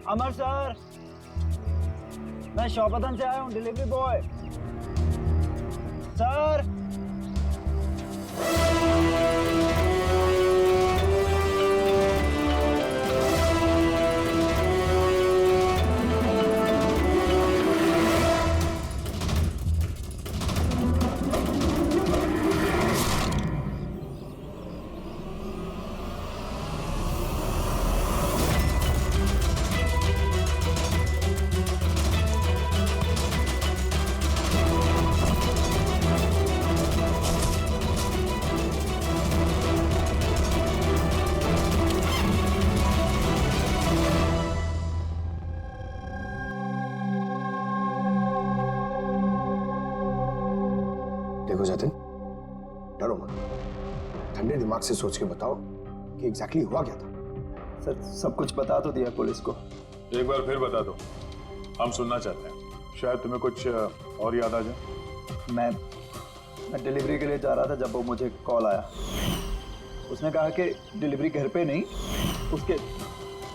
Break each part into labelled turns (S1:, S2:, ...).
S1: अमर sir, मैं शौपतन से आया हूँ, डिलीवरी बॉय। सर
S2: देखो जतिन, डरो मत, ठंडे दिमाग से सोच के बताओ कि एग्जैक्टली हुआ क्या था।
S1: सर, सब कुछ बता तो दिया पुलिस को।
S3: एक बार फिर बता दो, हम सुनना चाहते हैं, शायद तुम्हें कुछ और याद आ जाए।
S1: मैं डिलीवरी के लिए जा रहा था जब वो मुझे कॉल आया। उसने कहा कि डिलीवरी घर पे नहीं, उसके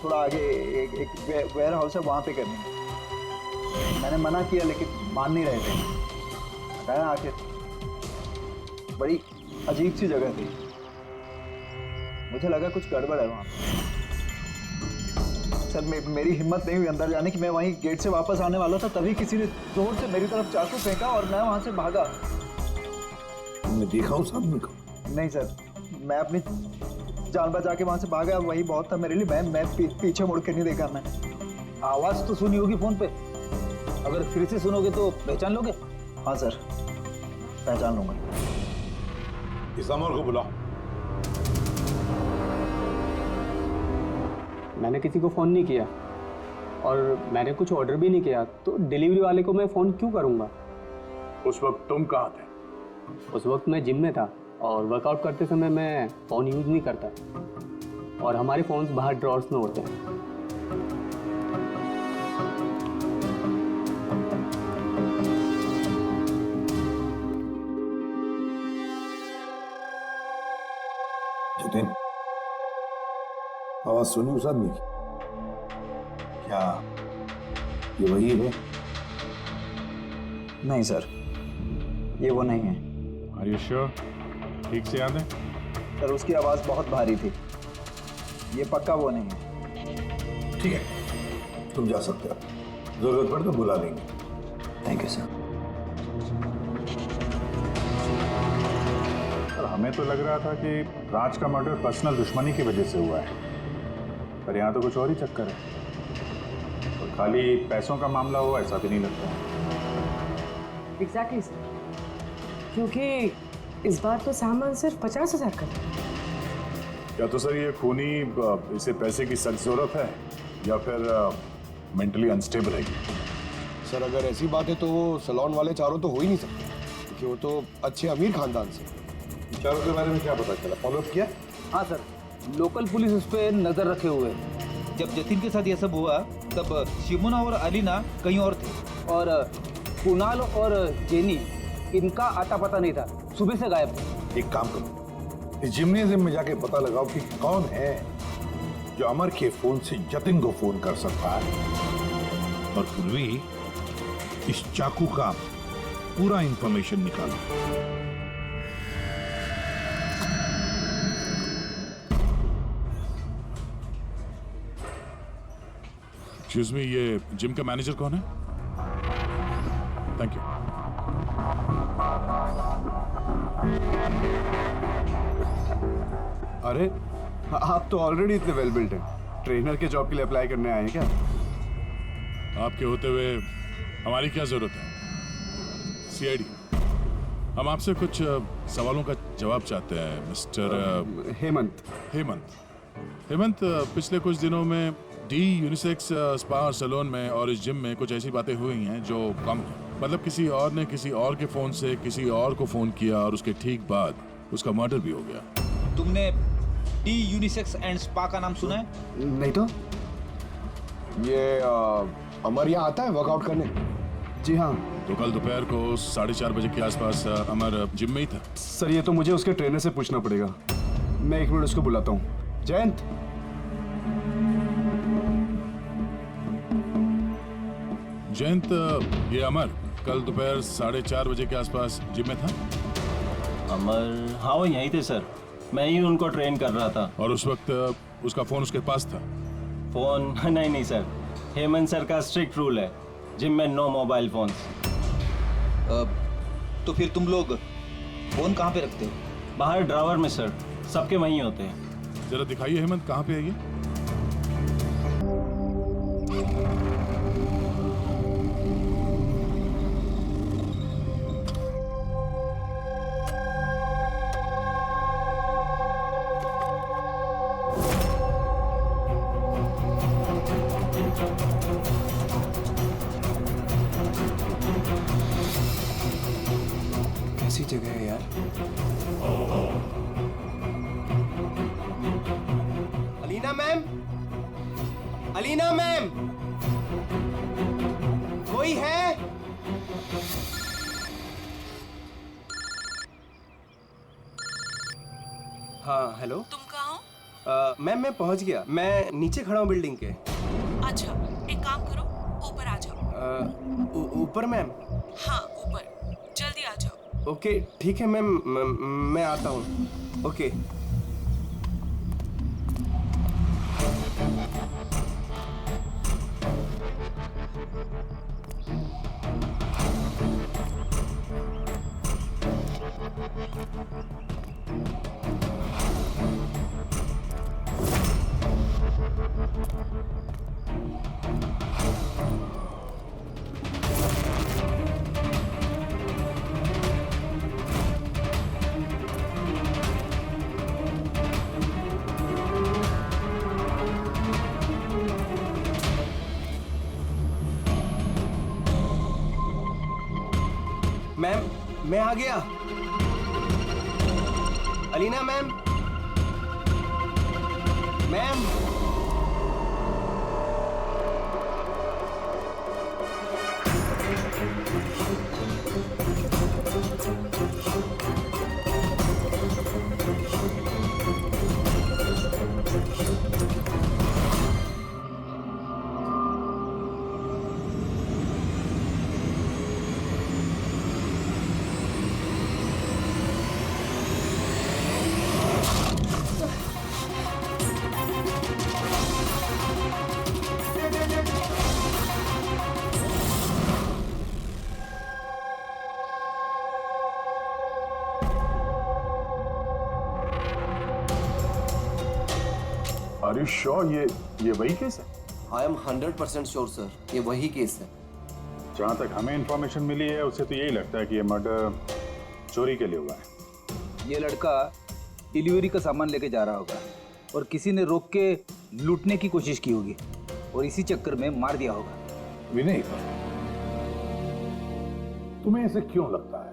S1: थोड़ा आगे एक वेयर हाउस है, वहाँ पे करनी है। मैंने मना किया लेकिन मान नहीं रहे थे। गया आखिर, बड़ी अजीब सी जगह थी, मुझे लगा कुछ गड़बड़ है वहाँ। सर मेरी हिम्मत नहीं हुई अंदर जाने की। मैं वहीं गेट से वापस आने वाला था, तभी किसी ने जोर से मेरी तरफ चाकू फेंका और मैं वहाँ से भागा।
S2: तुमने देखा उस आदमी को?
S1: नहीं सर, मैं अपनी जान बचा के वहाँ से भागा, वही बहुत था मेरे लिए। मैं पीछे मुड़ के नहीं देखा। मैं
S4: आवाज तो सुनी होगी फोन पे, अगर फिर से सुनोगे तो पहचान लोगे?
S1: हाँ सर, पहचान लूंगा।
S3: इस अमर को बुलाओ।
S5: मैंने किसी को फ़ोन नहीं किया और मैंने कुछ ऑर्डर भी नहीं किया, तो डिलीवरी वाले को मैं फ़ोन क्यों करूँगा?
S3: उस वक्त तुम कहाँ थे?
S5: उस वक्त मैं जिम में था और वर्कआउट करते समय मैं फ़ोन यूज़ नहीं करता, और हमारे फ़ोन्स बाहर ड्रॉर्स में होते हैं।
S2: जतिन, आवाज सुनी उस आदमी की? क्या ये वही है?
S1: नहीं सर, ये वो नहीं है।
S3: Are you sure? ठीक से याद है?
S1: सर उसकी आवाज़ बहुत भारी थी, ये पक्का वो नहीं है।
S2: ठीक है, तुम जा सकते हो, जरूरत पड़े तो बुला लेंगे।
S1: Thank you sir.
S3: हमें तो लग रहा था कि राज का मर्डर पर्सनल दुश्मनी की वजह से हुआ है, पर यहाँ तो कुछ और ही चक्कर है। और खाली पैसों का मामला हुआ ऐसा भी नहीं लगता।
S6: एग्जैक्टली सर, क्योंकि इस बार तो सामान सिर्फ 50,000 का था।
S3: क्या तो सर ये खूनी इसे पैसे की सख्त जरूरत है या फिर मेंटली अनस्टेबल है?
S2: सर अगर ऐसी बात है तो वो सलोन वाले चारों तो हो ही नहीं सकते, क्योंकि वो तो अच्छे अमीर खानदान से।
S3: चारों के बारे में क्या पता चला? फॉलोअप किया?
S4: हाँ सर, लोकल पुलिस उस पर नजर रखे हुए है।
S7: जब जतिन के साथ यह सब हुआ तब शिमोना और अलीना कहीं और थे,
S4: और कुणाल और जेनी, इनका आता पता नहीं था, सुबह से गायब थे।
S2: एक काम करो, इस जिम्नेजियम में जाके पता लगाओ कि कौन है जो अमर के फोन से जतिन को फोन कर सकता है।
S8: और पूर्वी, इस चाकू का पूरा इंफॉर्मेशन निकालो।
S3: एक्सक्यूज मी, ये जिम का मैनेजर कौन है? Thank you.
S9: अरे आप तो ऑलरेडी इतने वेल बिल्ट हैं, ट्रेनर के जॉब के लिए अप्लाई करने आए हैं क्या?
S3: आपके होते हुए हमारी क्या जरूरत है? सीआईडी, हम आपसे कुछ सवालों का जवाब चाहते हैं मिस्टर
S9: हेमंत।
S3: हेमंत, पिछले कुछ दिनों में डी यूनिसेक्स स्पा और सैलून में और इस जिम में कुछ ऐसी बातें हुई हैं जो कम है। मतलब किसी और ने किसी और के फोन से किसी और को फोन किया और उसके ठीक बाद उसका मर्डर भी हो गया।
S7: तुमने डी यूनिसेक्स एंड स्पा का नाम सुना है?
S9: नहीं तो।
S2: ये अमर यहाँ आता है वर्कआउट करने?
S9: जी हाँ।
S3: तो कल दोपहर को 4:30 बजे के आसपास अमर जिम में ही था।
S9: सर ये तो मुझे उसके ट्रेनर से पूछना पड़ेगा, मैं 1 मिनट उसको बुलाता हूँ। जयंत,
S3: जयंत, ये अमर कल दोपहर 4:30 बजे के आसपास जिम में था
S10: अमर, हाँ वो यहीं थे सर, मैं ही उनको ट्रेन कर रहा था।
S3: और उस वक्त उसका फोन उसके पास था?
S10: फोन नहीं सर, हेमंत सर का स्ट्रिक्ट रूल है, जिम में नो मोबाइल फोन्स।
S7: तो फिर तुम लोग फोन कहाँ पे रखते हो?
S10: बाहर ड्रावर में सर, सबके वहीं होते हैं।
S3: जरा दिखाइए हेमंत, कहाँ पे है ये?
S9: कैसी जगह है यार? अलीना मैम, अलीना मैम, कोई है? हाँ हेलो।
S6: तुम कहाँ हो?
S9: मैम मैं पहुंच गया, मैं नीचे खड़ा हूँ बिल्डिंग के।
S6: अच्छा, एक काम करो, ऊपर आ जाओ।
S9: ऊपर मैम?
S6: हाँ ऊपर, जल्दी आ जाओ।
S9: ओके ठीक है मैम, मैं आता हूँ। ओके। मैम मैं आ गया। Alina ma'am, ma'am
S2: Are you sure ये वही केस है?
S9: आई एम 100% श्योर सर, ये वही केस है।
S8: जहाँ तक हमें इंफॉर्मेशन मिली है उससे तो यही लगता है कि ये मर्डर चोरी के लिए हुआ है।
S4: ये लड़का डिलीवरी का सामान लेके जा रहा होगा और किसी ने रोक के लूटने की कोशिश की होगी और इसी चक्कर में मार दिया होगा।
S2: विनय, तुम्हें ऐसे क्यों लगता है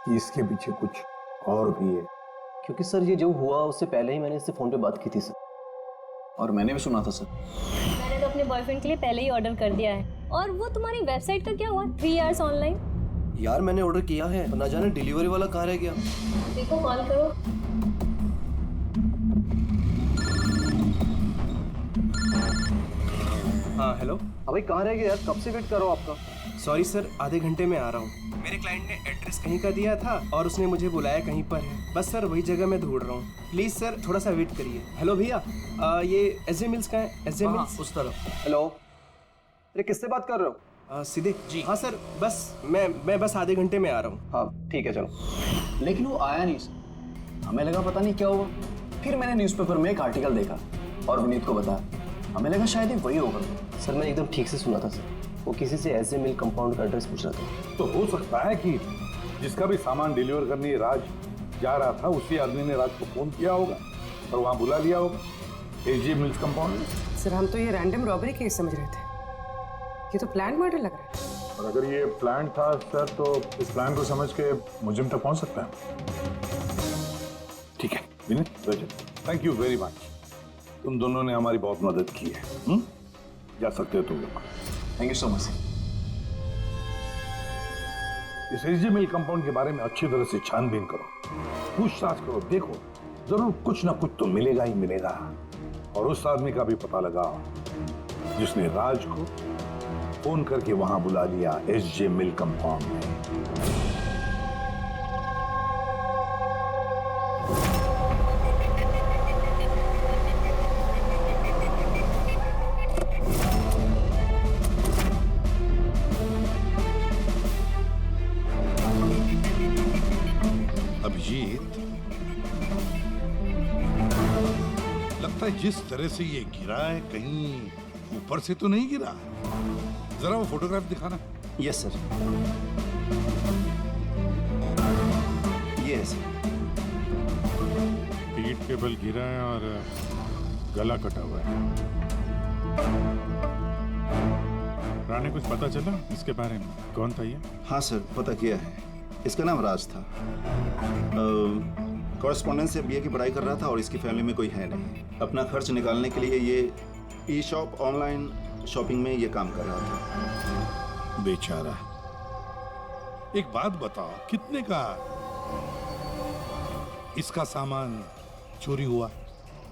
S2: कि इसके पीछे कुछ और भी है?
S5: क्योंकि सर ये जो हुआ उससे पहले ही मैंने इससे फ़ोन पे बात की थी सर, और मैंने भी सुना था सर।
S11: मैंने तो अपने बॉयफ्रेंड के लिए पहले ही ऑर्डर कर दिया है। और वो तुम्हारी वेबसाइट का क्या हुआ? 3 आवर्स ऑनलाइन।
S9: यार मैंने ऑर्डर किया है, ना जाने डिलीवरी वाला कहाँ रह गया।
S11: देखो, कॉल करो।
S9: हाँ हेलो।
S4: अभी कहाँ रह गए यार, कब से वेट कर रहा हूँ आपका।
S9: सॉरी सर, आधे घंटे में आ रहा हूँ। मेरे क्लाइंट ने एड्रेस कहीं का दिया था और उसने मुझे बुलाया कहीं पर है। बस सर वही जगह मैं ढूंढ रहा हूँ, प्लीज सर थोड़ा सा वेट करिए। हेलो भैया, ये एसजे मिल्स का है? एसजे मिल्स
S4: उस तरफ। हेलो, अरे किससे बात कर रहे हो?
S9: सीधे जी। हाँ सर, बस मैं बस आधे घंटे में आ रहा हूँ।
S4: हाँ ठीक है, चलो। लेकिन वो आया नहीं सर, हमें लगा पता नहीं क्या हुआ। फिर मैंने न्यूज़पेपर में एक आर्टिकल देखा और विनीत को बताया, हमें लगा शायद वही होगा।
S5: सर मैंने एकदम ठीक से सुना था सर, वो किसी से एसजे मिल कंपाउंड का एड्रेस पूछ रहा था।
S2: तो हो सकता है कि जिसका भी सामान डिलीवर करने राज जा रहा था उसी आदमी ने राज को फोन किया होगा और वहां बुला लिया होगा एसजे मिल्स कंपाउंड में।
S6: सर हम तो ये रैंडम रॉबरी केस समझ रहे थे, ये तो प्लान मर्डर लग रहा है।
S8: और अगर ये प्लान था सर, तो इस प्लान को समझ के मुजिम तक पहुंच सकता है।
S2: ठीक है विनय, थैंक यू वेरी मच। तुम दोनों ने हमारी बहुत मदद की है। जा सकते हो तुम लोग।
S4: Thank you so much.
S2: इस एसजे मिल कंपाउंड के बारे में अच्छी तरह से छानबीन करो, पूछताछ करो, देखो जरूर कुछ ना कुछ तो मिलेगा ही मिलेगा। और उस आदमी का भी पता लगाओ जिसने राज को फोन करके वहां बुला लिया एसजे मिल कंपाउंड में। अभिजीत, लगता है जिस तरह से ये गिरा है कहीं ऊपर से तो नहीं गिरा। जरा वो फोटोग्राफ दिखाना।
S4: Yes sir. यस।
S8: पीठ के बल गिरा है और गला कटा हुआ है। रानी, कुछ पता चला इसके बारे में? कौन था ये?
S12: हाँ सर, पता किया है। इसका नाम राज था। कॉरेस्पॉन्डेंस से बीए की पढ़ाई कर रहा था और इसकी फैमिली में कोई है नहीं। अपना खर्च निकालने के लिए ये ई शॉप ऑनलाइन शॉपिंग में ये काम कर रहा था।
S2: बेचारा। एक बात बताओ, कितने का इसका सामान चोरी हुआ?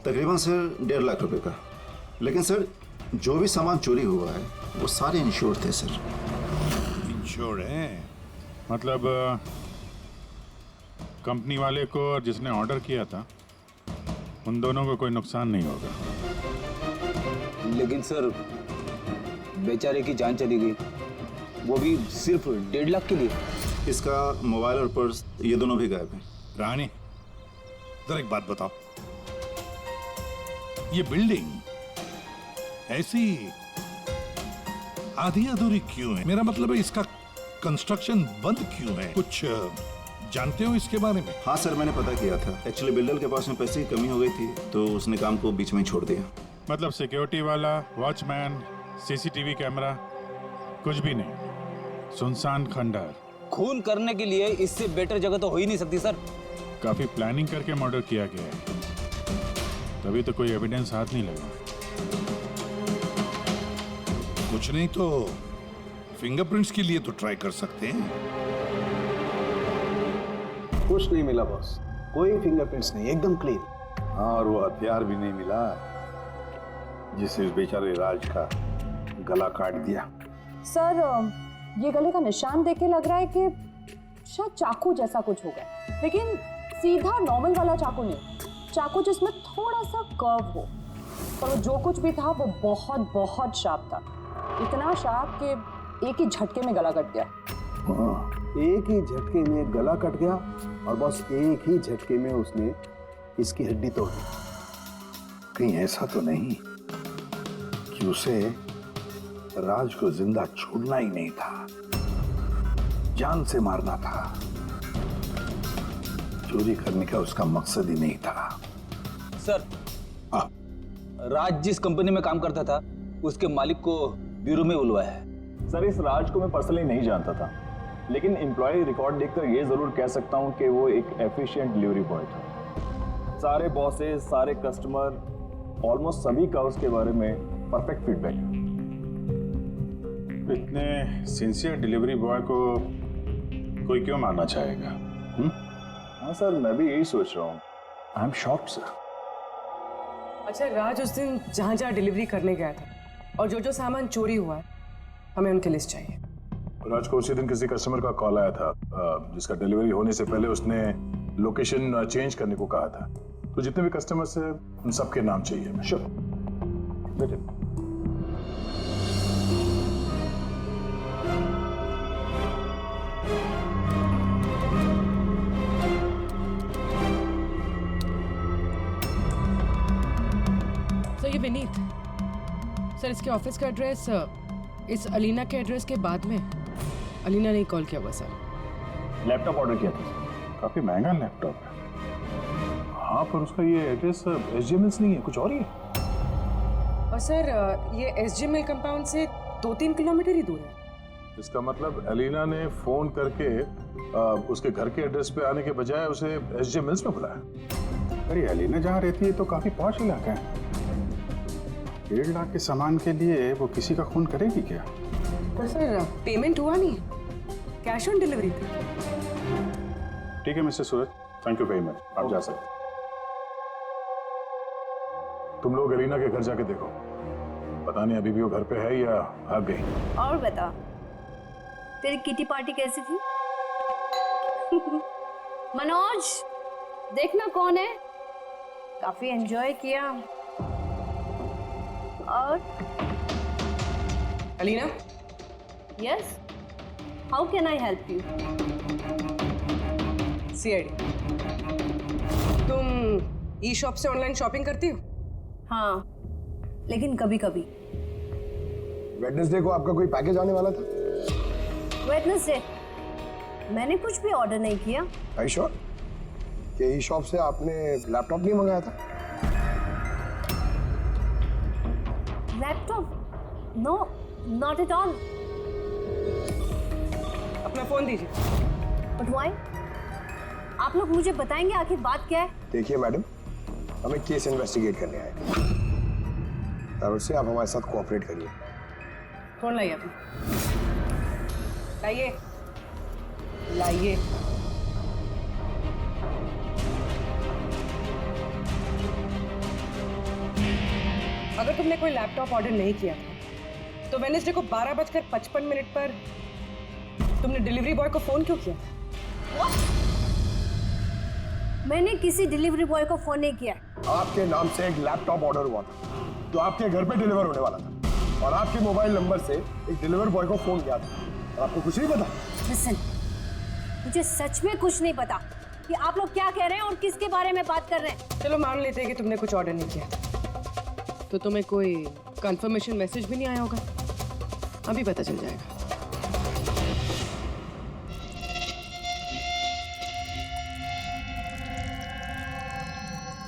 S12: तकरीबन सर 1.5 लाख रुपए का। लेकिन सर, जो भी सामान चोरी हुआ है वो सारे इंश्योर्ड थे सर।
S2: इंश्योर्ड है?
S8: मतलब कंपनी वाले को और जिसने ऑर्डर किया था उन दोनों को कोई नुकसान नहीं होगा।
S7: लेकिन सर, बेचारे की जान चली गई, वो भी सिर्फ 1.5 लाख के लिए।
S12: इसका मोबाइल और पर्स ये दोनों भी गायब हैं।
S2: रानी, जरा एक बात बताओ, ये बिल्डिंग ऐसी आधी अधूरी क्यों है? मेरा मतलब है इसका कंस्ट्रक्शन बंद क्यों है? कुछ जानते हो इसके बारे में?
S12: हाँ सर, मैंने पता किया था। एक्चुअली बिल्डर के पास में पैसे की कमी हो गई थी तो उसने काम को बीच में ही छोड़ दिया।
S8: मतलब सिक्योरिटी वाला, वॉचमैन, सीसीटीवी कैमरा, कुछ भी नहीं। सुनसान खंडहर।
S7: खून करने के लिए इससे बेटर जगह तो हो ही नहीं सकती सर।
S8: काफी प्लानिंग करके मर्डर किया गया है, तभी तो कोई एविडेंस हाथ नहीं लगा।
S2: कुछ नहीं तो फिंगरप्रिंट्स के लिए तो ट्राई कर सकते हैं।
S4: कुछ नहीं मिला बॉस, कोई फिंगरप्रिंट्स नहीं, एकदम क्लीन।
S2: हाँ, और वो हथियार भी नहीं मिला जिसे इस बेचारे राज का गला काट दिया।
S13: सर, ये गले का निशान देख के लग रहा है कि शायद चाकू जैसा कुछ होगा, लेकिन सीधा नॉर्मल वाला चाकू नहीं, चाकू जिसमें थोड़ा सा कर्व हो। पर जो कुछ भी था वो बहुत बहुत शार्प था, इतना शार्प कि एक ही झटके में गला कट गया।
S4: एक ही झटके में गला कट गया और बस एक ही झटके में उसने इसकी हड्डी तोड़ दी।
S2: कहीं ऐसा तो नहीं कि उसे राज को जिंदा छोड़ना ही नहीं था, जान से मारना था? चोरी करने का उसका मकसद ही नहीं था।
S7: सर, राज जिस कंपनी में काम करता था उसके मालिक को ब्यूरो में बुलवाया है।
S4: सर, इस राज को मैं पर्सनली नहीं जानता था, लेकिन एम्प्लॉय रिकॉर्ड देखकर ये जरूर कह सकता हूँ कि वो एक एफिशिएंट डिलीवरी बॉय था। सारे बॉसेस, सारे कस्टमर, ऑलमोस्ट सभी का उसके बारे में परफेक्ट फीडबैक है।
S8: इतने सिंसियर डिलीवरी बॉय को कोई क्यों मारना चाहेगा?
S4: हाँ सर, मैं भी यही सोच रहा हूँ। I am shocked sir.
S6: अच्छा, राज उस दिन जहाँ जहाँ डिलीवरी करने गया था और जो जो सामान चोरी हुआ है, हमें उनकी लिस्ट चाहिए।
S8: राज को उसी दिन किसी कस्टमर का कॉल आया था जिसका डिलीवरी होने से पहले उसने लोकेशन चेंज करने को कहा था। तो जितने भी कस्टमर्स हैं उन सबके नाम चाहिए हमें।
S4: श्योर, बेटे।
S6: सर, ये विनीत सर, इसके ऑफिस का एड्रेस इस अलीना के एड्रेस के बाद में। अलीना ने कॉल किया हुआ सर।
S4: लैपटॉप ऑर्डर किया था।
S8: काफी महंगा लैपटॉप है। हाँ, पर उसका ये एड्रेस एसजे मिल्स नहीं है, कुछ और ही है।
S6: और सर, ये एसजे मिल कंपाउंड से 2-3 किलोमीटर ही दूर है।
S8: इसका मतलब अलीना ने फोन करके उसके घर के एड्रेस पे आने के बजाय उसे एसजे मिल्स में बुलाया। अरे अलीना जहाँ रहती है तो काफी पॉश इलाका है। 1.5 लाख के सामान के लिए वो किसी का खून करेगी क्या?
S6: पर सर, पेमेंट हुआ नहीं, कैश ऑन डिलीवरी थी।
S8: ठीक है mister Suraj, thank you very much, आप जा सकते। तुम लोग अलीना के घर जाके देखो पता नहीं अभी भी वो घर पे है या भाग गई।
S11: और बता, तेरी किटी पार्टी कैसी थी? मनोज, देखना कौन है, काफी एंजॉय किया। और
S6: Alina,
S11: yes, how can I help you?
S6: CID, तुम ई शॉप से ऑनलाइन शॉपिंग करती हो?
S11: हाँ, लेकिन कभी कभी।
S14: वेडनेसडे को आपका कोई पैकेज आने वाला था?
S11: वेडनेसडे? मैंने कुछ भी ऑर्डर नहीं किया।
S14: Are you sure? कि ई शॉप से आपने लैपटॉप नहीं मंगाया था?
S11: Laptop? No, not at all.
S6: अपना फोन दीजिए।
S11: But why? आप लोग मुझे बताएंगे आखिर बात क्या है?
S14: देखिए मैडम, हम एक केस इन्वेस्टिगेट करने आए थे और उससे आप हमारे साथ कोऑपरेट करिए।
S6: फोन लाइए अपना, लाइए लाइए। अगर तुमने कोई लैपटॉप ऑर्डर नहीं किया था तो वेडनेसडे को 12:55 पर तुमने डिलीवरी बॉय को फोन क्यों किया था?
S11: मैंने किसी डिलीवरी बॉय को फोन नहीं किया।
S14: आपके नाम से एक लैपटॉप ऑर्डर हुआ था जो आपके घर पे डिलीवर होने वाला था और आपके मोबाइल नंबर से एक डिलीवर बॉय को फोन किया था और आपको कुछ नहीं पता?
S11: लिसन, मुझे सच में कुछ नहीं पता कि आप लोग क्या कह रहे हैं और किसके बारे में बात कर रहे हैं।
S6: चलो मान लेते हैं कि तुमने कुछ ऑर्डर नहीं किया तो तुम्हें कोई कंफर्मेशन मैसेज भी नहीं आया होगा, अभी पता चल जाएगा।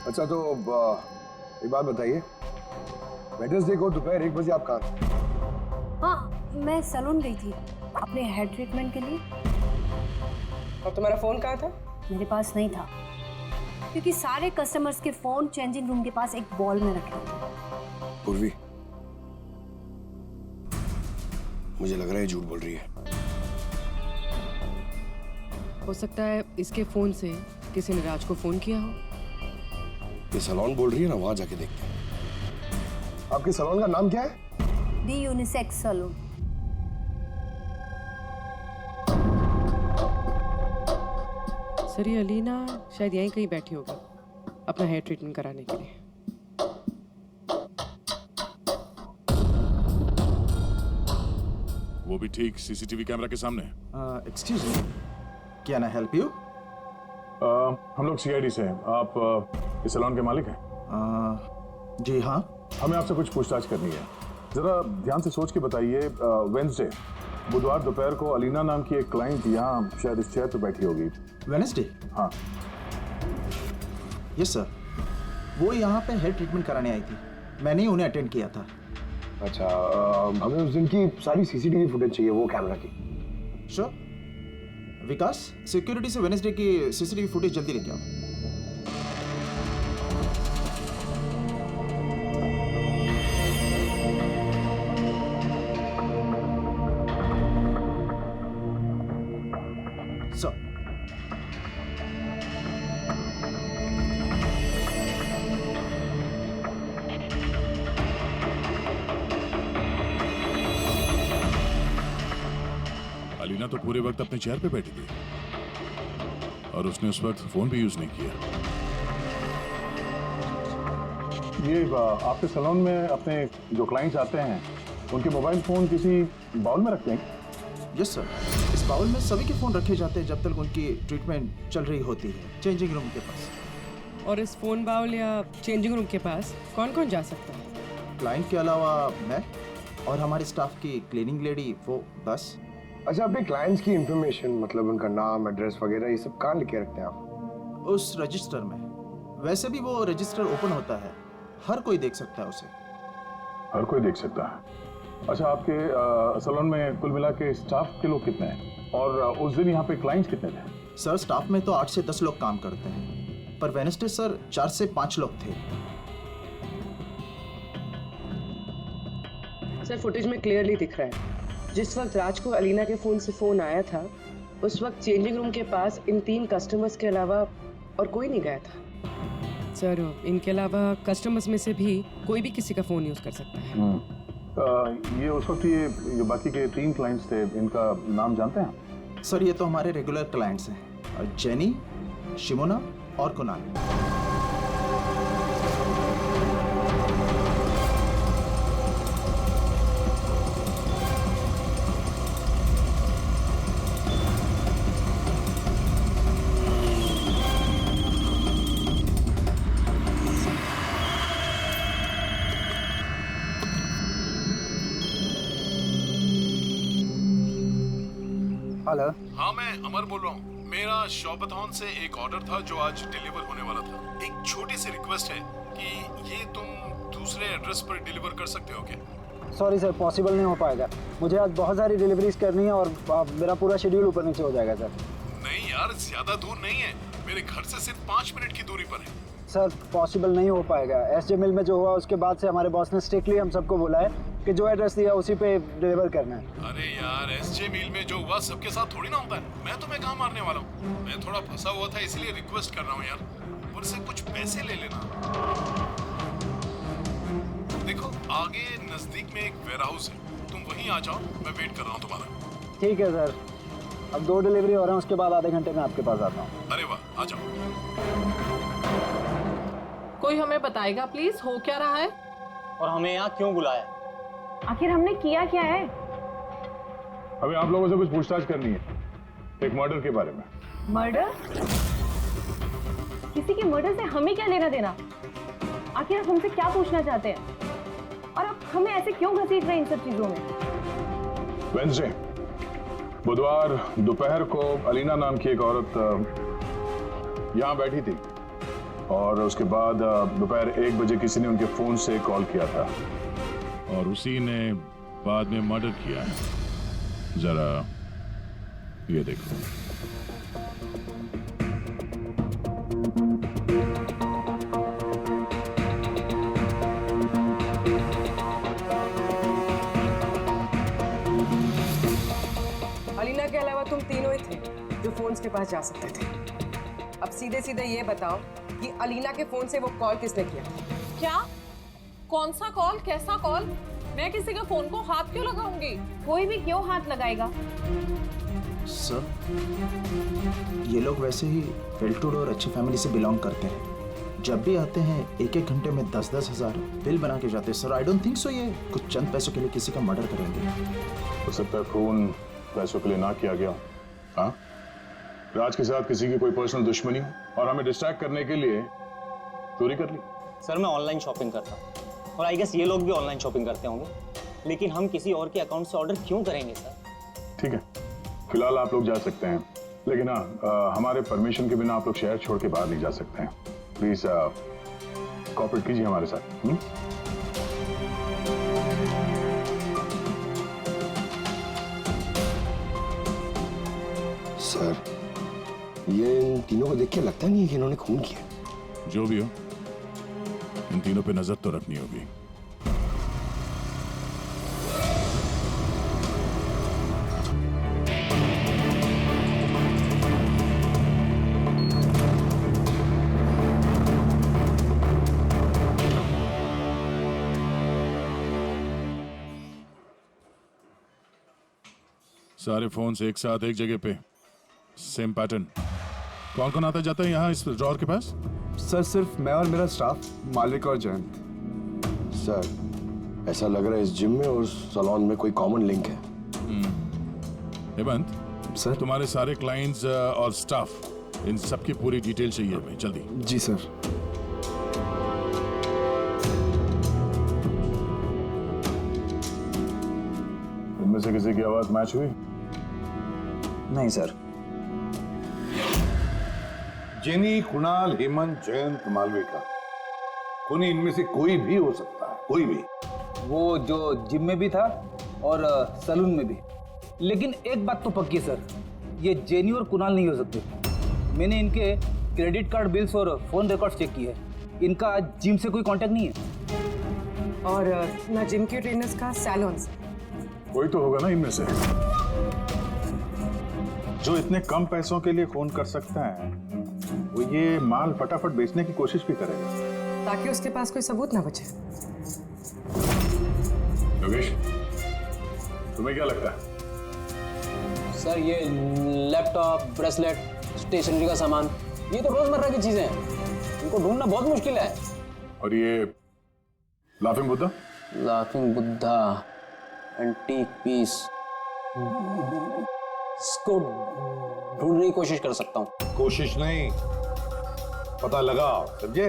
S14: अच्छा तो एक बात बताइए, वेडनेसडे को दोपहर 1 बजे आप कहाँ थे?
S11: हाँ, मैं सैलून गई थी अपने हेयर ट्रीटमेंट के लिए।
S6: और तुम्हारा फोन कहाँ था?
S11: मेरे पास नहीं था क्योंकि सारे कस्टमर्स के फोन चेंजिंग रूम के पास एक बॉल में रखे थे।
S14: पूर्वी, मुझे लग रहा है झूठ बोल रही है।
S6: हो सकता है इसके फोन से किसी ने राज को फोन किया हो।
S14: ये सैलून बोल रही है ना, वहां जाके देखते हैं। आपके सैलून का नाम क्या है?
S11: D unisex salon.
S6: सर, ये अलीना शायद यहीं कहीं बैठी होगी अपना हेयर ट्रीटमेंट कराने के लिए।
S3: वो भी ठीक सीसीटीवी कैमरा के सामने।
S12: Excuse me, can I help you?
S8: हम लोग सीआईडी से हैं। आप इस सैलून के मालिक हैं?
S12: जी हाँ।
S8: हमें आपसे कुछ पूछताछ करनी है। जरा ध्यान से सोच के बताइए, वेडनेसडे बुधवार दोपहर को अलीना नाम की एक क्लाइंट यहाँ शायद इस चेयर पे बैठी होगी।
S12: वेडनेसडे?
S8: हाँ।
S12: यस सर, वो यहाँ पे हेयर ट्रीटमेंट कराने आई थी, मैंने ही उन्हें अटेंड किया था।
S14: अच्छा, हमें उस दिन की सारी सीसीटीवी फुटेज चाहिए, वो कैमरा की।
S12: श्योर। विकास, सिक्योरिटी से वेडनेसडे की सीसीटीवी फुटेज जल्दी लेके आओ। सर,
S3: अलीना तो पूरे वक्त अपने चेयर पे बैठी थी और उसने उस वक्त फोन भी यूज नहीं किया।
S8: ये आपके सैलून में अपने जो क्लाइंट्स आते हैं उनके मोबाइल फोन किसी बाउल में रखते हैं?
S12: यस सर, इस बाउल में सभी के फोन रखे जाते हैं जब तक उनकी ट्रीटमेंट चल रही होती है चेंजिंग रूम के पास।
S6: और इस फोन बाउल या चेंजिंग रूम के पास कौन कौन जा सकता है?
S12: क्लाइंट के अलावा मैं और हमारे स्टाफ की क्लीनिंग लेडी, वो बस।
S14: अच्छा, अपने क्लाइंट्स की इंफॉर्मेशन मतलब उनका नाम, एड्रेस वगैरह ये सब कहाँ लिखे रखते हैं आप?
S12: उस रजिस्टर में। वैसे भी वो रजिस्टर ओपन होता है, हर कोई देख सकता है उसे।
S8: हर कोई देख सकता है। अच्छा, आपके सैलून में कुल मिला के स्टाफ के लोग कितने हैं और उस दिन यहाँ पे क्लाइंट्स कितने थे?
S12: सर, स्टाफ में तो 8 से 10 लोग काम करते हैं, पर वेडनेसडे सर 4 से 5 लोग थे।
S6: सर, फुटेज में क्लियरली दिख रहा है जिस वक्त राज को अलीना के फोन से फोन आया था उस वक्त चेंजिंग रूम के पास इन 3 कस्टमर्स के अलावा और कोई नहीं गया था। सर, इनके अलावा कस्टमर्स में से भी कोई भी किसी का फोन यूज कर सकता है।
S8: ये उस वक्त ये बाकी के 3 क्लाइंट्स थे, इनका नाम जानते हैं?
S12: सर ये तो हमारे रेगुलर क्लाइंट्स हैं, जेनी, शिमोना और कुणाल।
S1: हेलो।
S3: हाँ मैं अमर बोल रहा हूँ। मेरा शॉपथॉन से एक ऑर्डर था जो आज डिलीवर होने वाला था। एक छोटी सी रिक्वेस्ट है कि ये तुम दूसरे एड्रेस पर डिलीवर कर सकते हो क्या?
S1: सॉरी सर, पॉसिबल नहीं हो पाएगा। मुझे आज बहुत सारी डिलीवरीज करनी है और मेरा पूरा शेड्यूल ऊपर नीचे हो जाएगा सर।
S3: नहीं यार, ज्यादा दूर नहीं है, मेरे घर से सिर्फ 5 मिनट की दूरी पर है।
S1: सर पॉसिबल नहीं हो पाएगा। एसजे मिल में जो हुआ उसके बाद से हमारे बॉस ने स्ट्रिक्टली हम सबको बोला है कि जो एड्रेस दिया उसी पे डिलीवर करना है।
S3: अरे यार, एसजे मिल में जो हुआ सबके साथ थोड़ी ना होता है। मैं तुम्हें कहाँ मारने वाला हूँ, मैं थोड़ा फंसा हुआ था इसलिए रिक्वेस्ट कर रहा हूँ यार, ऊपर से कुछ पैसे ले लेना। देखो आगे नजदीक में एक वेयर हाउस है, तुम वहीं आ जाओ, मैं वेट कर रहा हूँ तुम्हारा।
S1: ठीक है सर, अब 2 डिलीवरी हो रहे हैं, उसके बाद आधे घंटे में आपके पास आता हूँ।
S3: अरे वाह, आ जाओ।
S6: कोई हमें बताएगा प्लीज, हो क्या रहा है
S5: और हमें यहाँ क्यों बुलाया?
S13: आखिर हमने किया क्या है?
S8: हमें आप लोगों से कुछ पूछताछ करनी है, एक मर्डर के बारे में।
S13: मर्डर? किसी के मर्डर से हमें क्या लेना देना? आखिर आप हमसे क्या पूछना चाहते हैं और आप हमें ऐसे क्यों घसीट रहे हैं इन सब चीजों में?
S8: वेडनेसडे, बुधवार दोपहर को अलीना नाम की एक औरत यहाँ बैठी थी और उसके बाद दोपहर 1 बजे किसी ने उनके फोन से कॉल किया था
S3: और उसी ने बाद में मर्डर किया है। जरा ये देखो।
S6: अलीना के अलावा तुम तीनों ही थे जो फोन्स के पास जा सकते थे। अब सीधे सीधे ये बताओ कि अलीना के फोन से वो कॉल किसने किया?
S15: क्या? कौन सा कॉल? कैसा कॉल? मैं किसी के फोन को हाथ क्यों लगाऊंगी?
S13: कोई भी क्यों हाथ लगाएगा?
S12: सर ये लोग वैसे ही वेल टू डू और अच्छी फैमिली से बिलोंग करते हैं। जब भी आते हैं 1-1 घंटे में 10-10 हज़ार बिल बना के जाते हैं। Sir I don't think so ये कुछ चंद पैसों के लिए किसी का मर्डर करेंगे।
S8: हो सकता है खून पैसों के लिए ना किया गया। हाँ, राज के साथ किसी की कोई पर्सनल दुश्मनी हो और हमें डिस्ट्रैक्ट करने के लिए चोरी कर ली।
S5: सर मैं ऑनलाइन शॉपिंग करता हूँ और आई गेस ये लोग भी ऑनलाइन शॉपिंग करते होंगे, लेकिन हम किसी और के अकाउंट से ऑर्डर क्यों करेंगे सर?
S8: ठीक है, फिलहाल आप लोग जा सकते हैं, लेकिन हाँ हमारे परमिशन के बिना आप लोग शहर छोड़ के बाहर नहीं जा सकते हैं। प्लीज कोऑपरेट कीजिए हमारे साथ।
S14: सर ये इन तीनों को देख के लगता नहीं है कि इन्होंने खून किया।
S3: जो भी हो, इन तीनों पे नजर तो रखनी होगी। सारे फोन्स एक साथ एक जगह पे, सेम पैटर्न। कौन कौन आता जाता है यहाँ इस ड्रॉअर के पास?
S16: सर सिर्फ मैं और मेरा स्टाफ, मालिक और जयंत।
S14: सर ऐसा लग रहा है इस जिम में और सैलून में कोई कॉमन लिंक है।
S3: हेमंत सर, तुम्हारे सारे क्लाइंट्स और स्टाफ, इन सब की पूरी डिटेल चाहिए हमें, जल्दी।
S16: जी सर।
S8: इनमें से किसी की आवाज मैच हुई?
S12: नहीं सर।
S2: जेनी, कुणाल, हेमंत, जयंत, मालविका, खूनी इनमें से कोई भी हो सकता है, कोई भी।
S7: वो जो जिम में भी था और सैलून में भी। लेकिन एक बात तो पक्की है सर, ये जेनी और कुणाल नहीं हो सकते। मैंने इनके क्रेडिट कार्ड बिल्स और फोन रिकॉर्ड्स चेक किए हैं, इनका जिम से कोई कांटेक्ट नहीं है।
S6: और ना जिम के ट्रेनर्स का, सैलून से।
S8: कोई तो होगा ना इनमें से जो इतने कम पैसों के लिए खून कर सकता है। वो ये माल फटाफट बेचने की कोशिश भी करेगा
S6: ताकि उसके पास कोई सबूत ना बचे।
S2: योगेश, तुम्हें क्या लगता है?
S5: सर ये लैपटॉप, ब्रेसलेट, स्टेशनरी का सामान, ये तो रोजमर्रा की चीजें हैं, इनको ढूंढना बहुत मुश्किल है।
S2: और ये laughing Buddha?
S5: Laughing Buddha, antique piece, इसको ढूंढने की कोशिश कर सकता हूँ।
S2: कोशिश नहीं, पता लगाओ, समझे?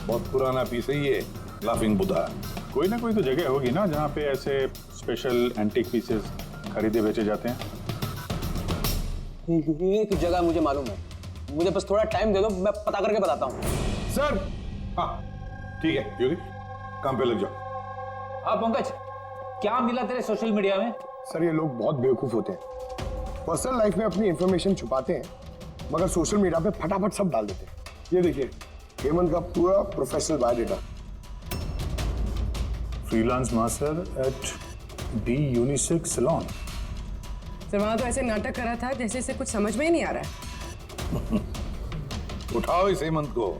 S2: बहुत पुराना पीस है ये लाफिंग बुद्धा।
S8: कोई ना कोई तो जगह होगी ना जहाँ पे ऐसे स्पेशल एंटीक पीसेस खरीदे बेचे जाते हैं।
S5: एक जगह मुझे मालूम है, मुझे बस थोड़ा टाइम दे दो, मैं पता करके बताता हूँ।
S2: सर, हाँ ठीक है योगेश, काम पे लग जाओ।
S7: हाँ पंकज, क्या मिला तेरे सोशल मीडिया में?
S14: सर ये लोग बहुत बेवकूफ होते हैं, पर्सनल लाइफ में अपनी इंफॉर्मेशन छुपाते हैं मगर सोशल मीडिया पे फटाफट सब डाल देते हैं। ये देखिए हेमंत का पूरा professional biodata.
S8: Freelance master at the unisex salon.
S6: Sir वहां तो ऐसे नाटक कर रहा था जैसे इसे कुछ समझ में ही नहीं आ रहा है।
S2: उठाओ इस हेमंत को।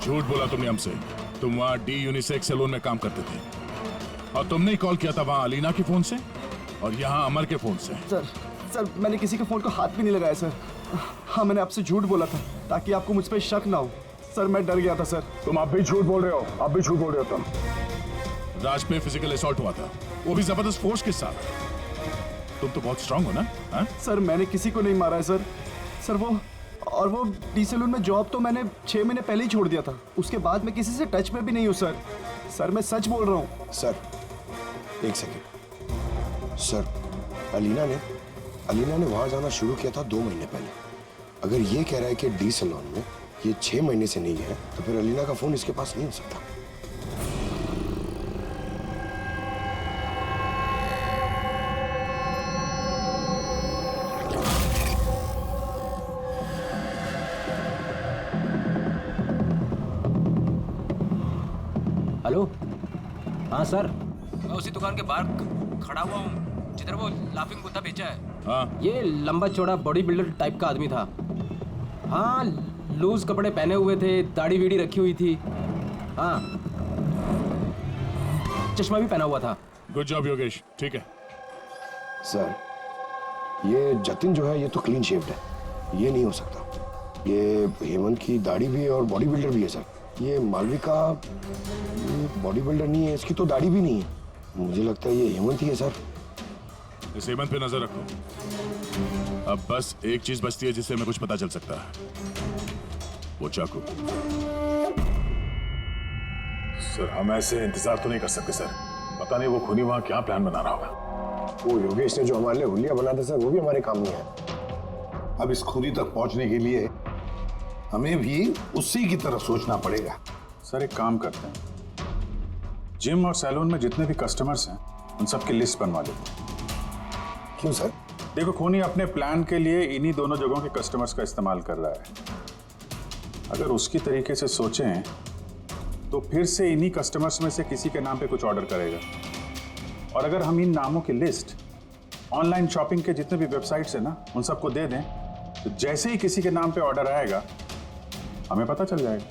S3: झूठ बोला तुमने हमसे। तुम वहाँ डी यूनिसेक्स सैलून में काम करते थे और तुमने ही कॉल किया था वहाँ अलीना के फोन से और यहाँ अमर के फोन से।
S16: सर मैंने किसी के फोन को हाथ भी नहीं लगाया सर। हाँ मैंने आपसे झूठ बोला था ताकि आपको मुझ पर शक ना हो। सर मैं डर गया था सर।
S14: तुम आप भी झूठ बोल रहे हो, आप भी झूठ बोल रहे हो तुम।
S3: राज पे फिजिकल असॉल्ट हुआ था, वो भी जबरदस्त फोर्स के साथ। तुम तो बहुत स्ट्रांग हो ना? हा?
S16: सर मैंने किसी को नहीं मारा है सर। सर वो डी सैलून में जॉब तो मैंने 6 महीने पहले ही छोड़ दिया था। उसके बाद मैं किसी से टच में भी नहीं हूँ सर। सर मैं सच बोल रहा हूँ।
S14: सर एक सेकेंड सर, अलीना ने वहां जाना शुरू किया था 2 महीने पहले। अगर ये कह रहा है कि डी सैलून में ये 6 महीने से नहीं है तो फिर अलीना का फोन इसके पास नहीं हो सकता।
S7: हेलो, हाँ सर, मैं उसी दुकान के बाहर खड़ा हुआ हूँ जिधर वो लाफिंग बुद्धा बेचा है।
S3: हाँ।
S7: ये लंबा चौड़ा बॉडी बिल्डर टाइप का आदमी था। हाँ, लूज कपड़े पहने हुए थे, दाढ़ी वीड़ी रखी हुई थी। हाँ, चश्मा भी पहना हुआ था।
S3: गुड जॉब योगेश, ठीक है।
S14: सर ये जतिन जो है ये तो क्लीन शेव्ड है, ये नहीं हो सकता। ये हेमंत की दाढ़ी भी है और बॉडी बिल्डर भी है सर। ये मालविका बॉडी बिल्डर नहीं है, इसकी तो दाढ़ी भी नहीं है। मुझे लगता है ये हेमंत ही है सर।
S3: इस हेमंत पे नजर रखो। अब बस एक चीज बचती है जिससे हमें कुछ पता चल सकता है, वो चाकू।
S8: सर हम ऐसे इंतजार तो नहीं कर सकते सर। पता नहीं वो खूनी वहां क्या प्लान बना रहा होगा।
S14: वो योगेश ने जो हमारे लिए हुलिया बना था सर, वो भी हमारे काम में है।
S2: अब इस खूनी तक पहुंचने के लिए हमें भी उसी की तरह सोचना पड़ेगा।
S8: सर एक काम करते हैं, जिम और सैलून में जितने भी कस्टमर्स हैं उन सबकी लिस्ट बनवा लेते हैं।
S14: क्यों सर?
S8: देखो खूनी अपने प्लान के लिए इन्हीं दोनों जगहों के कस्टमर्स का इस्तेमाल कर रहा है। अगर उसकी तरीके से सोचें तो फिर से इन्हीं कस्टमर्स में से किसी के नाम पे कुछ ऑर्डर करेगा। और अगर हम इन नामों की लिस्ट ऑनलाइन शॉपिंग के जितने भी वेबसाइट्स हैं ना उन सबको दे दें तो जैसे ही किसी के नाम पे ऑर्डर आएगा हमें पता चल जाएगा।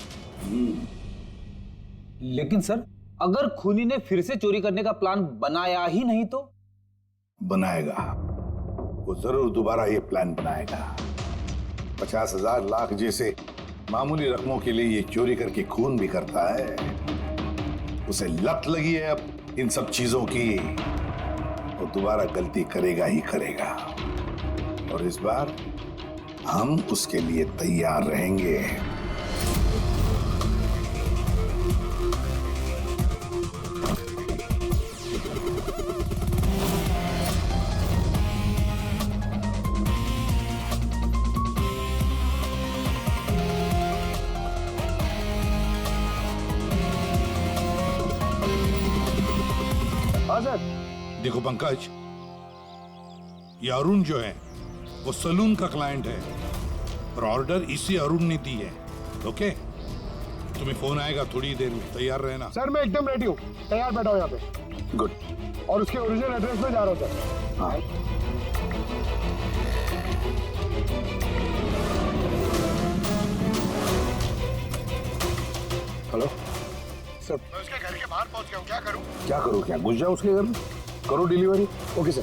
S7: लेकिन सर अगर खूनी ने फिर से चोरी करने का प्लान बनाया ही नहीं तो?
S2: बनाएगा, वो जरूर दोबारा ये प्लान बनाएगा। 50,000 लाख जैसे मामूली रकमों के लिए ये चोरी करके खून भी करता है। उसे लत लगी है अब इन सब चीजों की, वो दोबारा गलती करेगा ही करेगा। और इस बार हम उसके लिए तैयार रहेंगे। देखो पंकज, ये अरुण जो है वो सलून का क्लाइंट है और ऑर्डर इसी अरुण ने दी है। ओके, तुम्हें फोन आएगा थोड़ी देर में, तैयार रहना।
S14: सर मैं एकदम रेडी हूँ, तैयार बैठा हूँ यहाँ पे।
S2: गुड।
S14: और उसके ओरिजिनल एड्रेस पे जा रहा हूँ सर।
S2: हाँ। हेलो
S14: सर, मैं उसके घर के बाहर पहुँच गया हूँ, क्या करूँ?
S2: क्या करो? क्या घुस जाओ उसके घर में, करो डिलीवरी।
S14: Okay sir.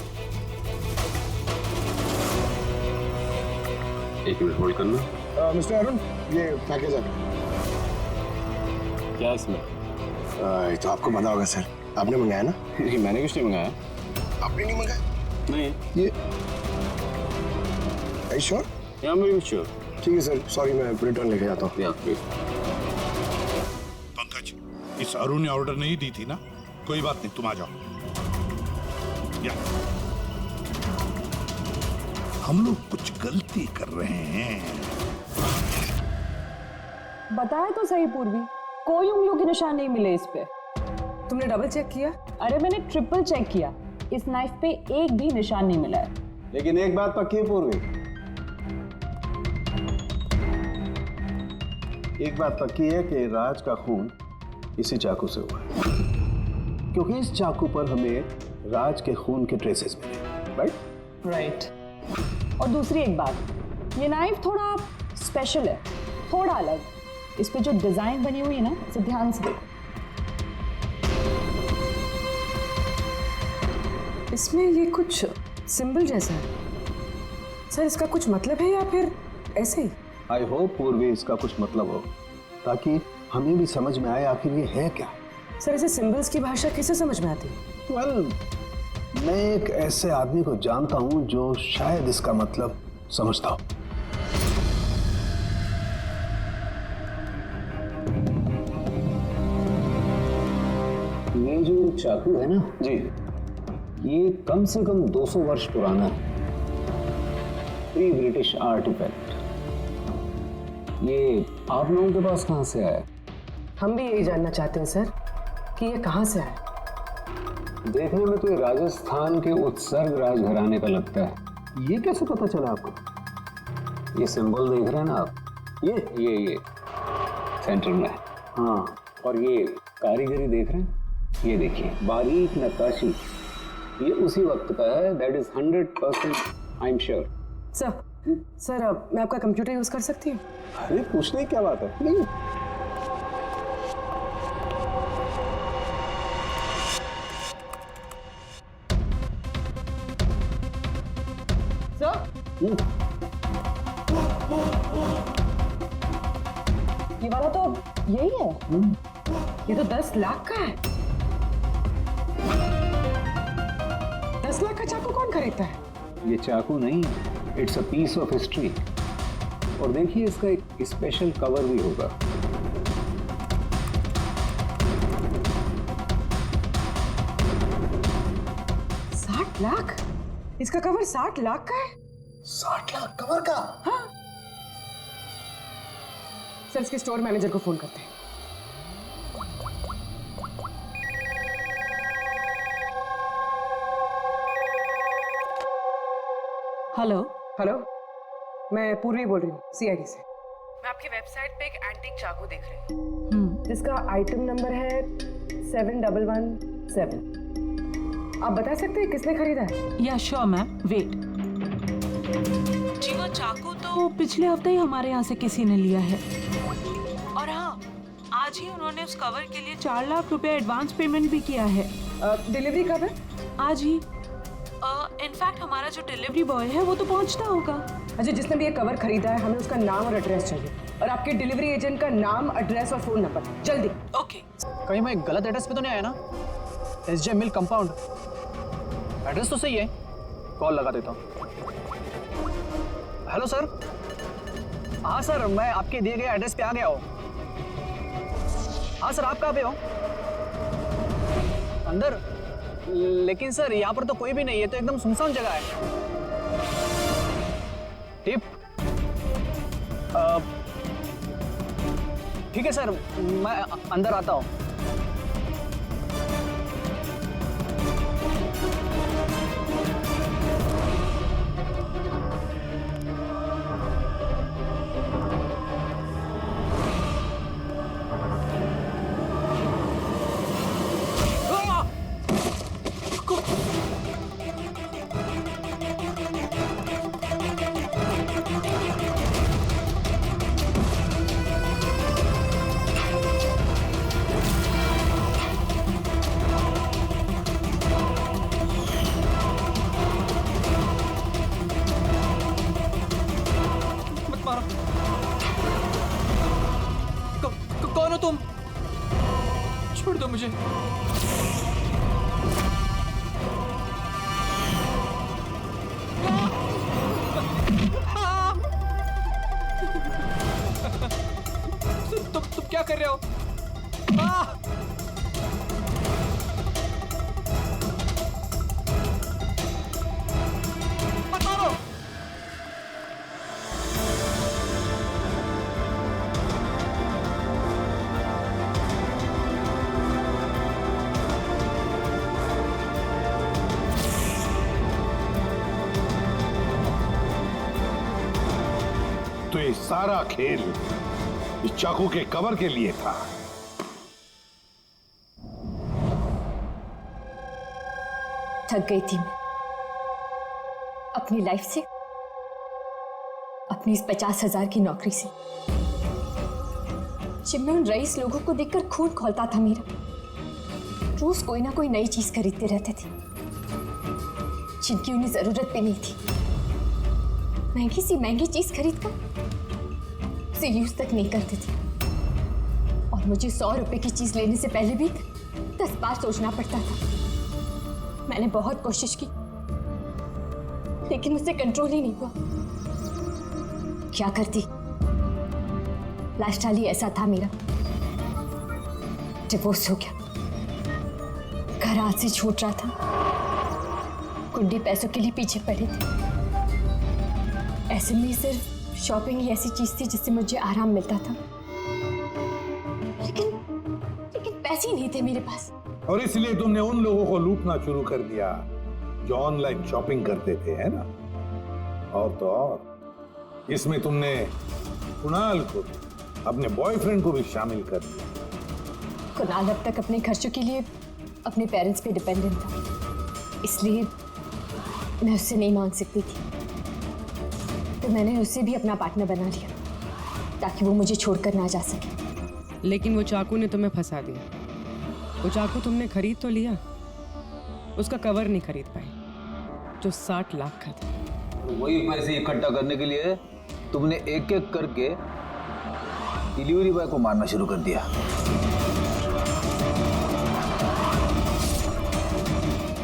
S5: एक मिनट होल्ड करना।
S14: मिस्टर अरुण, ये पैकेज है।
S5: क्या इसमें?
S14: ये तो आपको पता होगा सर, आपने मंगाया ना?
S5: नहीं, मैंने कुछ नहीं मंगाया।
S14: आपने नहीं मंगाया?
S5: नहीं।
S14: ये Are you sure?
S5: Yeah, I'm sure.
S14: ठीक है सर, सॉरी मैं रिटर्न लेके जाता हूँ।
S2: पंकज, इस अरुण ने ऑर्डर नहीं दी थी ना? कोई बात नहीं, तुम आ जाओ। या हम लोग कुछ गलती कर रहे हैं।
S13: बताया तो सही पूर्वी, कोई उंगलियों के निशान नहीं मिले इस पे।
S6: तुमने डबल चेक किया?
S13: अरे मैंने ट्रिपल चेक किया, इस नाइफ पे एक भी निशान नहीं मिला है।
S4: लेकिन एक बात पक्की है पूर्वी, एक बात पक्की है कि राज का खून इसी चाकू से हुआ है, क्योंकि इस चाकू पर हमें राज के खून के ट्रेसेस मिले।
S13: राइट। और दूसरी एक बात, ये नाइफ थोड़ा स्पेशल है, थोड़ा अलग। इस पे जो डिजाइन बनी हुई है ना, इसे ध्यान से देखो।
S6: इसमें ये कुछ सिंबल जैसा है सर, इसका कुछ मतलब है या फिर ऐसे ही?
S4: आई होप पूर्वी इसका कुछ मतलब हो, ताकि हमें भी समझ में आए आखिर ये है क्या।
S6: सर, ऐसे सिंबल्स की भाषा किसे समझ में आती है?
S4: वेल, मैं एक ऐसे आदमी को जानता हूं जो शायद इसका मतलब समझता हो।
S5: ये जो चाकू है ना जी, ये कम से कम 200 वर्ष पुराना है, प्री ब्रिटिश आर्टिफैक्ट। ये आप लोगों के पास कहाँ से आया?
S6: हम भी यही जानना चाहते हैं सर कि ये कहाँ से आया।
S5: देखने में तो ये राजस्थान के उत्सर्ग राजघराने का लगता है।
S4: ये कैसे पता चला आपको?
S5: ये सिंबल देख रहे हैं ना आप, ये सेंटर में है। हाँ, और ये कारीगरी देख रहे हैं, ये देखिए बारीक नक्काशी, ये उसी वक्त का है। That is 100% I am sure.
S6: Sir मैं आपका कंप्यूटर यूज कर सकती हूँ?
S4: अरे पूछने की क्या बात है। नहीं।
S13: ये वाला तो यही है।
S6: ये तो 10 लाख का है। 10 लाख का चाकू कौन खरीदता है?
S5: ये चाकू नहीं, it's a piece of history. और देखिए इसका एक स्पेशल कवर भी होगा।
S6: $60 लाख? इसका कवर 60 लाख का है?
S14: 60 लाख कवर का?
S6: हाँ। सर, इसके स्टोर मैनेजर को फोन करते हैं। हेलो, मैं पूर्वी बोल रही हूँ CID से। मैं आपकी वेबसाइट पे एक एंटीक चाकू देख रही हूँ जिसका आइटम नंबर है 7117। आप बता सकते हैं किसने खरीदा है?
S17: या श्योर मैम, वेट जी, वो चाकू तो पिछले हफ्ते ही हमारे यहाँ से किसी ने लिया है। और हाँ, आज ही उन्होंने उस कवर के लिए 4 लाख रुपए एडवांस पेमेंट भी किया है।
S6: डिलीवरी कब है?
S17: आज ही। इनफैक्ट हमारा जो डिलीवरी बॉय है वो तो पहुंचता होगा।
S6: अच्छा, जिसने भी ये कवर खरीदा है, हमें उसका नाम और एड्रेस चाहिए, और आपके डिलीवरी एजेंट का नाम, एड्रेस और फोन नंबर, जल्दी।
S17: ओके।
S7: कहीं मैं गलत एड्रेस पे तो नहीं आया ना? SJ mill compound. एड्रेस तो सही है, कॉल लगा देता हूँ। Hello sir. हाँ सर, मैं आपके दिए गए एड्रेस पे आ गया हूँ। हाँ सर, आप कहाँ पे हो? अंदर? लेकिन सर यहाँ पर तो कोई भी नहीं है, तो एकदम सुनसान जगह है। टिप? ठीक है सर, मैं अंदर आता हूँ। कौन हो तुम? छोड़ दो मुझे। तुम क्या कर रहे हो? मत मारो।
S2: तो ये सारा खेल इस चाकू के कवर के लिए था।
S11: थक गई थी मैं अपनी लाइफ से, अपनी इस 50,000 की नौकरी से। जब मैं उन रईस लोगों को देखकर खून खौलता था मेरा, रोज कोई ना कोई नई चीज खरीदते रहते थे जिनकी उन्हें जरूरत भी नहीं थी। महंगी सी महंगी चीज खरीदकर उसे यूज तक नहीं करते थे, और मुझे 100 रुपए की चीज लेने से पहले भी 10 बार सोचना पड़ता था। मैंने बहुत कोशिश की, लेकिन मुझसे कंट्रोल ही नहीं हुआ। क्या करती? लाइफस्टाइल ही ऐसा था मेरा। डिवोर्स हो गया, घर हाथ से छूट रहा था, कुंडी पैसों के लिए पीछे पड़े थे। ऐसे में सिर्फ शॉपिंग ही ऐसी चीज थी जिससे मुझे आराम मिलता था, लेकिन पैसे ही नहीं थे मेरे पास।
S2: और इसलिए तुमने उन लोगों को लूटना शुरू कर दिया जो ऑनलाइन शॉपिंग करते थे, है ना? और तो और इसमें तुमने कुणाल को, अपने बॉयफ्रेंड को भी शामिल कर दिया।
S11: कुणाल अब तक अपने खर्चों के लिए अपने पेरेंट्स पे डिपेंडेंट था, इसलिए मैं उससे नहीं मांग सकती थी। तो मैंने उसे भी अपना पार्टनर बना लिया ताकि वो मुझे छोड़कर ना जा सके।
S6: लेकिन वो चाकू ने तुम्हें फंसा दिया। वो चाकू तुमने खरीद तो लिया, उसका कवर नहीं खरीद पाई जो 60 लाख का था।
S7: वही पैसे इकट्ठा करने के लिए तुमने एक एक करके डिलीवरी बॉय को मारना शुरू कर दिया।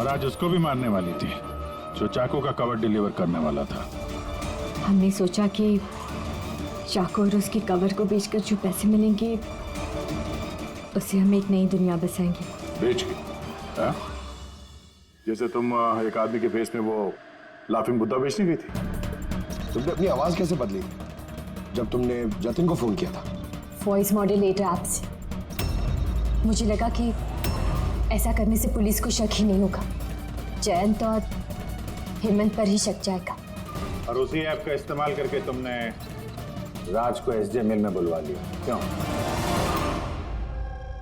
S3: और आज उसको भी मारने वाली थी जो चाकू का कवर डिलीवर करने वाला था।
S11: हमने सोचा कि चाकू और उसके कवर को बेचकर जो पैसे मिलेंगे उससे हम एक नई दुनिया बसाएंगे।
S3: बेच के? हाँ? जैसे तुम एक आदमी के फेस में वो लाफिंग बुद्धा बेचने गई थी।
S14: तुमने अपनी आवाज कैसे बदली जब तुमने जतिन को फोन किया था?
S11: वॉइस मॉड्यूलेटर ऐप से। मुझे लगा कि ऐसा करने से पुलिस को शक ही नहीं होगा, जयंत और हेमंत पर ही शक जाएगा।
S2: और उसी ऐप का इस्तेमाल करके तुमने राज को एसजे मिल में बुलवा लिया। क्यों?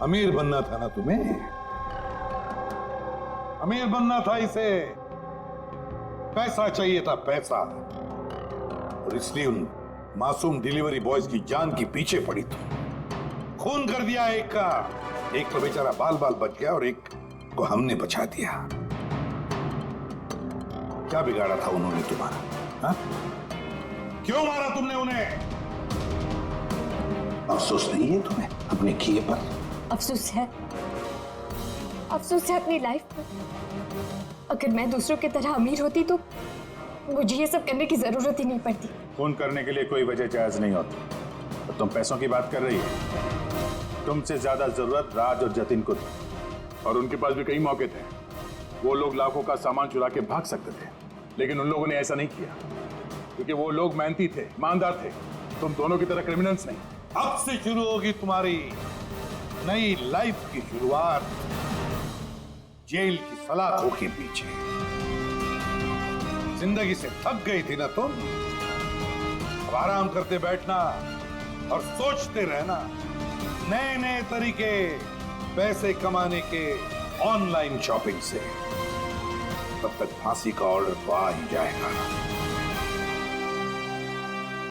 S2: अमीर बनना था ना तुम्हें? अमीर बनना था इसे, पैसा चाहिए था, पैसा। और इसलिए उन मासूम डिलीवरी बॉयज की जान की पीछे पड़ी थी। खून कर दिया एक का, एक तो बेचारा बाल बाल बच गया और एक को हमने बचा दिया। क्या बिगाड़ा था उन्होंने तुम्हारा? हा? क्यों मारा तुमने उन्हें? अफसोस नहीं है तुम्हें अपने किए पर?
S11: अफसोस है, अफसोस है अपनी लाइफ पर। अगर मैं दूसरों की तरह अमीर होती तो मुझे ये सब करने की जरूरत ही नहीं पड़ती।
S8: खून करने के लिए कोई वजह जायज नहीं होती। तो तुम पैसों की बात कर रही हो। तुमसे ज्यादा जरूरत राज और जतिन को थी, और उनके पास भी कई मौके थे। वो लोग लाखों का सामान चुरा के भाग सकते थे, लेकिन उन लोगों ने ऐसा नहीं किया, क्योंकि वो लोग मेहनती थे, ईमानदार थे। तुम दोनों की तरह क्रिमिनल्स नहीं।
S2: अब से शुरू होगी तुम्हारी नई लाइफ की शुरुआत जेल की सलाखों के पीछे। जिंदगी से थक गई थी ना तुम? अब आराम करते बैठना और सोचते रहना नए नए तरीके पैसे कमाने के ऑनलाइन शॉपिंग से। तब तक फांसी का ऑर्डर तो आ ही जाएगा।